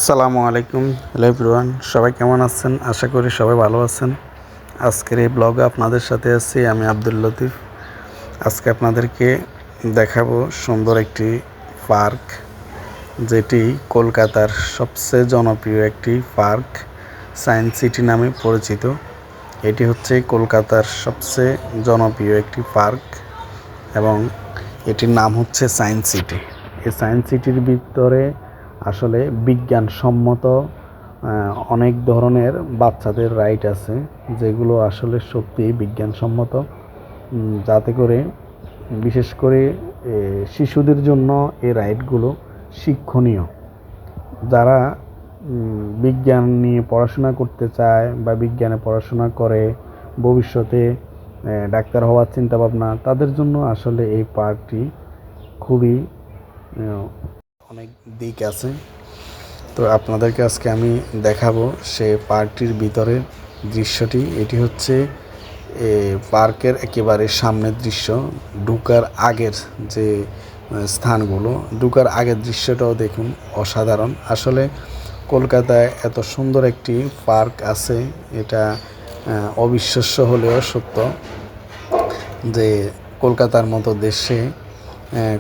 আসসালামু আলাইকুম। Hello everyone, সবাই কেমন আছেন? আশা করি সবাই ভালো আছেন। আজকের এই ব্লগে আপনাদের সাথে আছি আমি আব্দুল লতিফ। আজকে আপনাদেরকে দেখাবো সুন্দর একটি পার্ক, যেটি কলকাতার সবচেয়ে জনপ্রিয় একটি পার্ক, সায়েন্স সিটি নামে পরিচিত। এটি হচ্ছে কলকাতার সবচেয়ে জনপ্রিয় একটি পার্ক এবং এটির নাম হচ্ছে সায়েন্স সিটি। এই সায়েন্স সিটির ভিতরে আসলে বিজ্ঞানসম্মত অনেক ধরনের বাচ্চাদের রাইড আছে, যেগুলো আসলে সত্যিই বিজ্ঞানসম্মত, যাতে করে বিশেষ করে শিশুদের জন্য এই রাইডগুলো শিক্ষণীয়। যারা বিজ্ঞান নিয়ে পড়াশোনা করতে চায় বা বিজ্ঞানে পড়াশোনা করে ভবিষ্যতে ডাক্তার হওয়ার চিন্তাভাবনা, তাদের জন্য আসলে এই পার্কটি খুবই অনেক দিক আছে। তো আপনাদেরকে আজকে আমি দেখাবো সে পার্কটির ভিতরের দৃশ্যটি। এটি হচ্ছে পার্কের একেবারে সামনের দৃশ্য, ঢুকার আগের যে স্থানগুলো, ঢুকার আগের দৃশ্যটাও দেখুন, অসাধারণ। আসলে কলকাতায় এত সুন্দর একটি পার্ক আছে, এটা অবিশ্বাস্য হলেও সত্য যে কলকাতার মতো দেশে,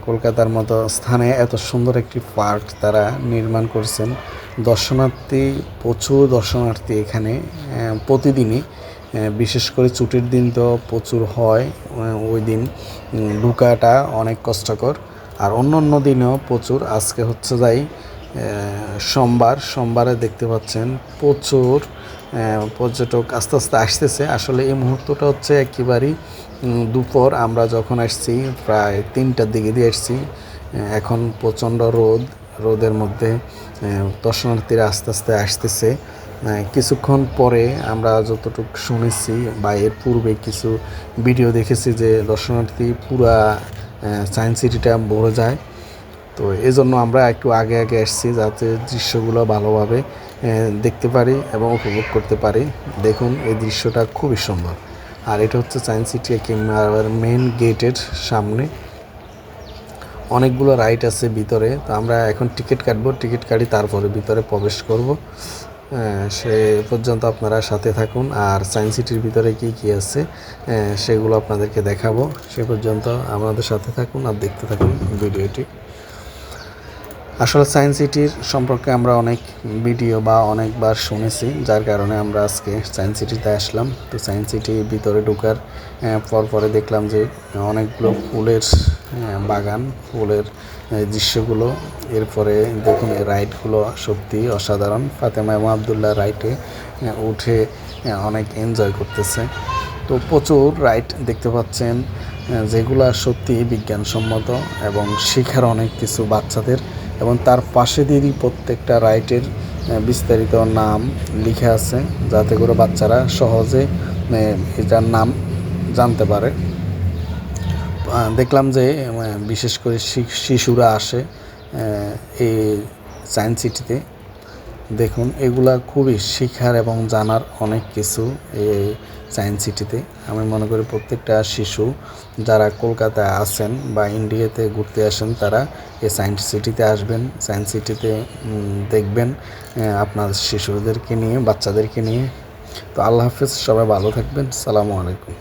কলকাতার মতো স্থানে এত সুন্দর একটি পার্ক তারা নির্মাণ করছেন। প্রচুর দর্শনার্থী এখানে প্রতিদিনই, বিশেষ করে ছুটির দিন তো প্রচুর হয়। ওই দিন ঢুকাটা অনেক কষ্টকর, আর অন্য দিনেও প্রচুর। আজকে হচ্ছে যাই সোমবারে দেখতে পাচ্ছেন প্রচুর পর্যটক আস্তে আস্তে আসতেছে। আসলে এই মুহূর্তটা হচ্ছে একেবারেই দুপুর, আমরা যখন আসছি প্রায় 3টার দিকে দিয়ে আসছি। এখন প্রচণ্ড রোদের মধ্যে দর্শনার্থীরা আস্তে আস্তে আসতেছে। কিছুক্ষণ পরে আমরা যতটুকু শুনেছি বা এর পূর্বে কিছু ভিডিও দেখেছি যে দর্শনার্থী পুরা সায়েন্স সিটিটা ভরে যায়। তো এই জন্য আমরা একটু আগে আসছি, যাতে দৃশ্যগুলো ভালোভাবে দেখতে পারি এবং উপভোগ করতে পারি। দেখুন, এই দৃশ্যটা খুবই সুন্দর। আর এটা হচ্ছে সায়েন্স সিটি একেবারে মেন গেটের সামনে। অনেকগুলো রাইড আছে ভিতরে। তো আমরা এখন টিকিট কাটবো, টিকিট কাটি তারপরে ভিতরে প্রবেশ করব। সে পর্যন্ত আপনারা সাথে থাকুন, আর সায়েন্স সিটির ভিতরে কি আছে সেগুলো আপনাদেরকে দেখাবো। সে পর্যন্ত আমাদের সাথে থাকুন আর দেখতে থাকুন ভিডিওটি। আসলে সায়েন্স সিটির সম্পর্কে আমরা অনেক ভিডিও বা অনেকবার শুনেছি, যার কারণে আমরা আজকে সায়েন্স সিটিতে আসলাম। তো সায়েন্স সিটির ভিতরে ঢোকার পরে দেখলাম যে অনেকগুলো ফুলের বাগান, ফুলের দৃশ্যগুলো। এরপরে দেখুন এই রাইডগুলো সত্যি অসাধারণ। ফাতেমা এবং আবদুল্লাহ রাইডে উঠে অনেক এনজয় করতেছে। তো প্রচুর রাইড দেখতে পাচ্ছেন, যেগুলো সত্যি বিজ্ঞানসম্মত এবং শেখার অনেক কিছু বাচ্চাদের। এবং তার পাশে দিয়েই প্রত্যেকটা রাইডের বিস্তারিত নাম লিখে আছে, যাতে করে বাচ্চারা সহজে এটার নাম জানতে পারে। দেখলাম যে বিশেষ করে শিশুরা আসে এই সায়েন্স সিটিতে। দেখুন, এগুলা খুবই শেখার এবং জানার অনেক কিছু এই সায়েন্স সিটিতে। আমি মনে করি প্রত্যেকটা শিশু যারা কলকাতায় আছেন বা ইন্ডিয়াতে ঘুরতে আসেন, তারা এই সায়েন্স সিটিতে আসবেন। সায়েন্স সিটিতে দেখবেন আপনার শিশুদেরকে নিয়ে, বাচ্চাদেরকে নিয়ে। তো আল্লাহ হাফেজ, সবাই ভালো থাকবেন। সালামু আলাইকুম।